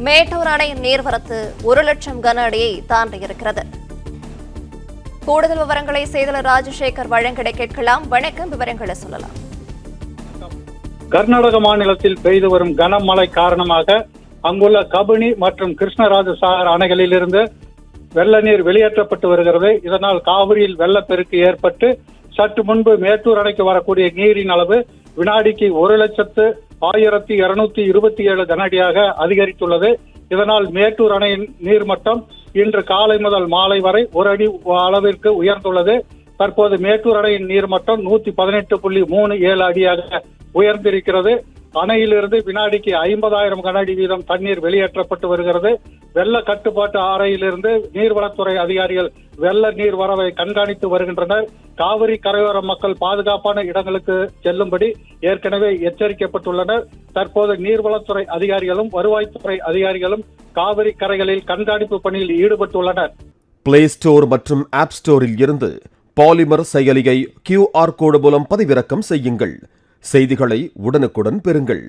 மேட்டூர் அணையின் நீர்வரத்து 1,00,000 கன அடியை தாண்டியிருக்கிறது. கூடுதல் விவரங்களை செய்தியாளர் ராஜசேகர் வழங்கிட கேட்கலாம். வணக்கம், விவரங்களை சொல்லலாம். கர்நாடக மாநிலத்தில் பெய்து வரும் கனமழை காரணமாக அங்குள்ள கபினி மற்றும் கிருஷ்ணராஜசாகர் அணைகளிலிருந்து வெள்ள நீர் வெளியேற்றப்பட்டு வருகிறது. இதனால் காவிரியில் வெள்ளப்பெருக்கு ஏற்பட்டு சற்று முன்பு மேட்டூர் அணைக்கு வரக்கூடிய நீரின் அளவு வினாடிக்கு 1,00,1227 கன அடியாக அதிகரித்துள்ளது. இதனால் மேட்டூர் அணையின் நீர்மட்டம் இன்று காலை முதல் மாலை வரை 1 அடி அளவிற்கு உயர்ந்துள்ளது. தற்போது மேட்டூர் அணையின் நீர்மட்டம் 118.37 அடியாக உயர்ந்திருக்கிறது. அணையிலிருந்து வினாடிக்கு 50,000 கன அடி வீதம் தண்ணீர் வெளியேற்றப்பட்டு வருகிறது. வெள்ள கட்டுப்பாட்டு அறையிலிருந்து நீர்வளத்துறை அதிகாரிகள் வெள்ள நீர் வரவை கண்காணித்து வருகின்றனர். காவிரி கரையோர மக்கள் பாதுகாப்பான இடங்களுக்கு செல்லும்படி ஏற்கனவே எச்சரிக்கப்பட்டுள்ளனர். தற்போது நீர்வளத்துறை அதிகாரிகளும் வருவாய்த்துறை அதிகாரிகளும் காவிரி கரைகளில் கண்காணிப்பு பணியில் ஈடுபட்டுள்ளனர். பிளே ஸ்டோர் மற்றும் ஆப் ஸ்டோரில் இருந்து பாலிமர் செயலியை QR கோடு மூலம் பதிவிறக்கம் செய்யுங்கள். செய்திகளை உடனுக்குடன் பெறுங்கள்.